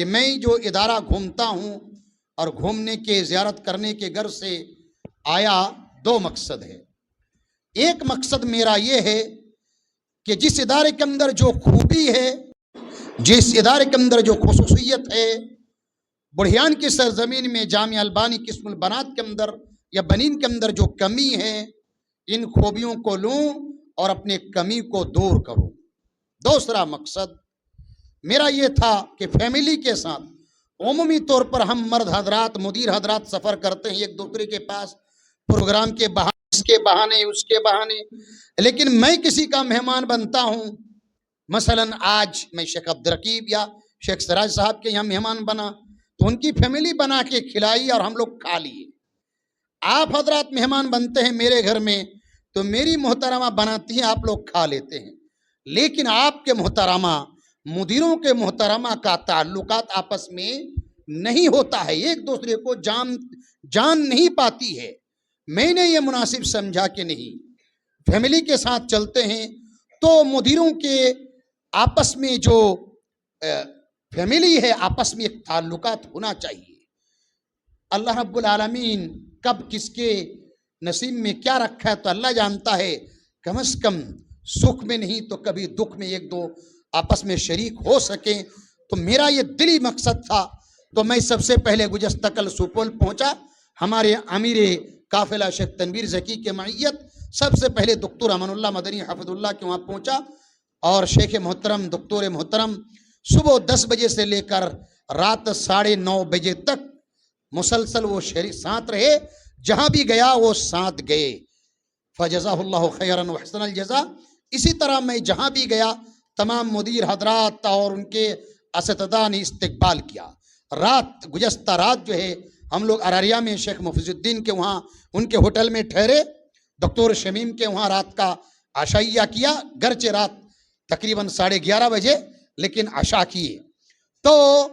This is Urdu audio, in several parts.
کہ میں جو ادارہ گھومتا ہوں اور گھومنے کے زیارت کرنے کے غرض سے آیا، دو مقصد ہے۔ ایک مقصد میرا یہ ہے کہ جس ادارے کے اندر جو خوبی ہے، جس ادارے کے اندر جو خصوصیت ہے، بڑھیان کی سرزمین میں جامعہ البانی قسم البنات کے اندر یا بنین کے اندر جو کمی ہے، ان خوبیوں کو لوں اور اپنے کمی کو دور کروں۔ دوسرا مقصد میرا یہ تھا کہ فیملی کے ساتھ عمومی طور پر ہم مرد حضرات، مدیر حضرات سفر کرتے ہیں ایک دوسرے کے پاس، پروگرام کے بہانے، اس کے بہانے، اس کے بہانے، لیکن میں کسی کا مہمان بنتا ہوں، مثلا آج میں شیخ عبدالرقیب یا شیخ سراج صاحب کے یہاں مہمان بنا تو ان کی فیملی بنا کے کھلائی اور ہم لوگ کھا لیے۔ آپ حضرات مہمان بنتے ہیں میرے گھر میں تو میری محترمہ بناتی ہیں، آپ لوگ کھا لیتے ہیں، لیکن آپ کے محترمہ، مدیروں کے محترمہ کا تعلقات آپس میں نہیں ہوتا ہے، ایک دوسرے کو جان نہیں پاتی ہے۔ میں نے یہ مناسب سمجھا کہ نہیں، فیملی کے ساتھ چلتے ہیں تو مدیروں کے آپس میں جو فیملی ہے، آپس میں ایک تعلقات ہونا چاہیے۔ اللہ رب العالمین کب کس کے نصیب میں کیا رکھا ہے تو اللہ جانتا ہے، کم از کم سکھ میں نہیں تو کبھی دکھ میں ایک دو آپس میں شریک ہو سکیں، تو میرا یہ دلی مقصد تھا۔ تو میں سب سے پہلے گزشتہ کل سپول پہنچا، ہمارے امیر قافلہ شیخ تنویر زکی کے معیت سب سے پہلے دکتور امان اللہ مدنی حفظ اللہ کے وہاں پہنچا، اور شیخ محترم دکتور محترم صبح 10 بجے سے لے کر رات 9:30 بجے تک مسلسل وہ شریک ساتھ رہے، جہاں بھی گیا وہ ساتھ گئے، فجزاہ اللہ خیرا وحسن الجزا۔ اسی طرح میں جہاں بھی گیا تمام مدیر حضرات اور ان کے اساتذہ نے استقبال کیا۔ گزشتہ رات جو ہے ہم لوگ ارریہ میں شیخ مفیض الدین کے وہاں ان کے ہوٹل میں ٹھہرے، دکتور شمیم کے وہاں رات کا عشائیہ کیا، گرچہ رات تقریباً 11:30 بجے، لیکن عشاء کیے، تو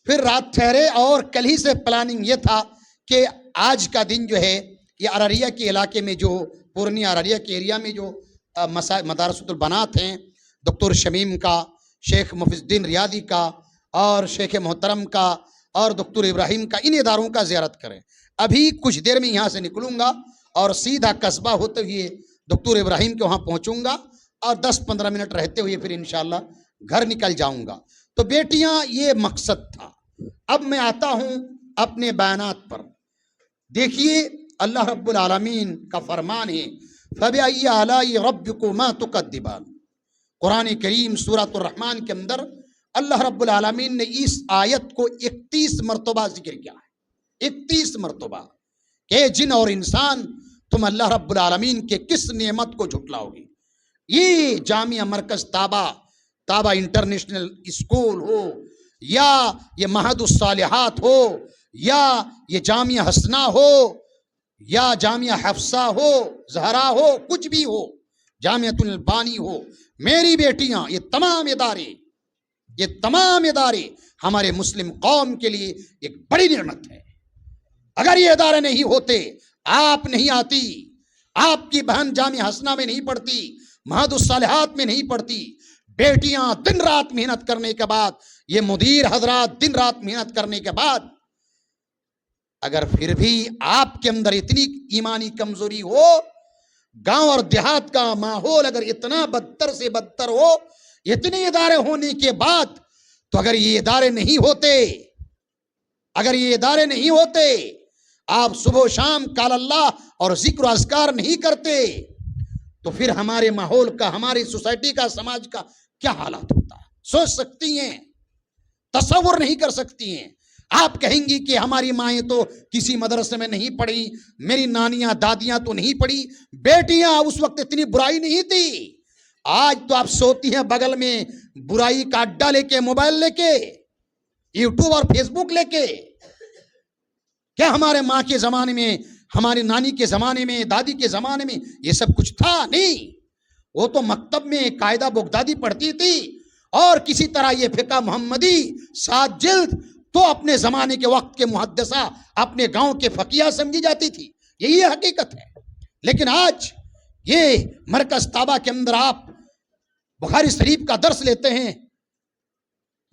پھر رات ٹھہرے، اور کل ہی سے پلاننگ یہ تھا کہ آج کا دن جو ہے یہ ارریہ کے علاقے میں، جو پورنیہ ارریہ کے ایریا میں جو مدارس البنات ہیں، دکتور شمیم کا، شیخ مفیض الدین ریاضی کا، اور شیخ محترم کا، اور دکتور ابراہیم کا، ان اداروں کا زیارت کریں۔ ابھی کچھ دیر میں یہاں سے نکلوں گا اور سیدھا قصبہ ہوتے ہوئے دکتور ابراہیم کے وہاں پہنچوں گا، اور 10-15 منٹ رہتے ہوئے پھر انشاءاللہ گھر نکل جاؤں گا۔ تو بیٹیاں، یہ مقصد تھا۔ اب میں آتا ہوں اپنے بیانات پر۔ دیکھیے اللہ رب العالمین کا فرمان ہے، فَبِأَيِّ آلَاءِ رَبِّكُمَا تُكَذِّبَانِ۔ قرآن کریم سورۃ الرحمن کے اندر اللہ رب العالمین نے اس آیت کو 31 مرتبہ ذکر کیا ہے، 31 مرتبہ، کہ جن اور انسان تم اللہ رب العالمین کے کس نعمت کو جھٹلاؤ گے۔ یہ جامعہ مرکز طابہ انٹرنیشنل اسکول ہو، یا یہ معہد الصالحات ہو، یا یہ جامعہ حسنہ ہو، یا جامعہ حفصہ ہو، زہرا ہو، کچھ بھی ہو، جامعۃ البانی ہو، میری بیٹیاں، یہ تمام ادارے ہمارے مسلم قوم کے لیے ایک بڑی نعمت ہے۔ اگر یہ ادارے نہیں ہوتے، آپ نہیں آتی، آپ کی بہن جامعہ حسنہ میں نہیں پڑھتی، معہد الصالحات میں نہیں پڑھتی، بیٹیاں دن رات محنت کرنے کے بعد، یہ مدیر حضرات دن رات محنت کرنے کے بعد، اگر پھر بھی آپ کے اندر اتنی ایمانی کمزوری ہو، گاؤں اور دیہات کا ماحول اگر اتنا بدتر سے بدتر ہو، اتنے ادارے ہونے کے بعد، تو اگر یہ ادارے نہیں ہوتے، آپ صبح و شام قال اللہ اور ذکر و اذکار نہیں کرتے، تو پھر ہمارے ماحول کا، ہماری سوسائٹی کا، سماج کا کیا حالات ہوتا ہے؟ سوچ سکتی ہیں؟ تصور نہیں کر سکتی ہیں؟ آپ کہیں گی کہ ہماری مائیں تو کسی مدرسے میں نہیں پڑھی، میری نانیاں دادیاں تو نہیں پڑھی۔ بیٹیاں، اس وقت اتنی برائی نہیں تھی، آج تو آپ سوتی ہیں بغل میں برائی کا اڈا لے کے، موبائل لے کے، یوٹیوب اور فیس بک لے کے۔ کیا ہمارے ماں کے زمانے میں، ہماری نانی کے زمانے میں، دادی کے زمانے میں یہ سب کچھ تھا؟ نہیں، وہ تو مکتب میں قاعدہ بغدادی پڑھتی تھی، اور کسی طرح یہ فقہ محمدی 7 جلد تو اپنے زمانے کے وقت کے محدثہ، اپنے گاؤں کے فقیہ سمجھی جاتی تھی، یہی حقیقت ہے۔ لیکن آج یہ مرکز طابہ کے اندر آپ بخاری شریف کا درس لیتے ہیں،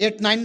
8-9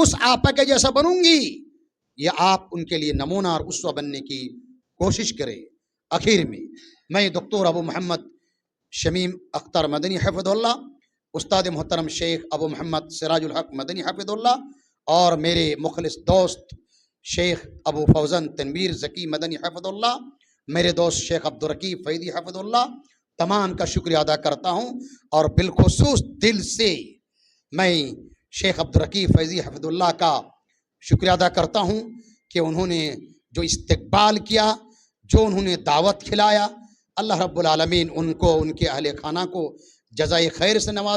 اس آپا کے جیسا بنوں گی، یہ آپ ان کے لیے نمونہ اور اسوہ بننے کی کوشش کریں۔ آخر میں میں دکتور ابو محمد شمیم اختر مدنی حفظ اللہ، استاد محترم شیخ ابو محمد سراج الحق مدنی حفظ اللہ، اور میرے مخلص دوست شیخ ابو فوزن تنویر ذکی مدنی حفظ اللہ، میرے دوست شیخ عبدالرقیب فیضی حفظ اللہ، تمام کا شکریہ ادا کرتا ہوں۔ اور بالخصوص دل سے میں شیخ عبدالرقیب فیضی حفظ اللہ کا شکریہ ادا کرتا ہوں کہ انہوں نے جو استقبال کیا، جو انہوں نے دعوت کھلایا، اللہ رب العالمین ان کو، ان کے اہل خانہ کو جزائے خیر سے نواز۔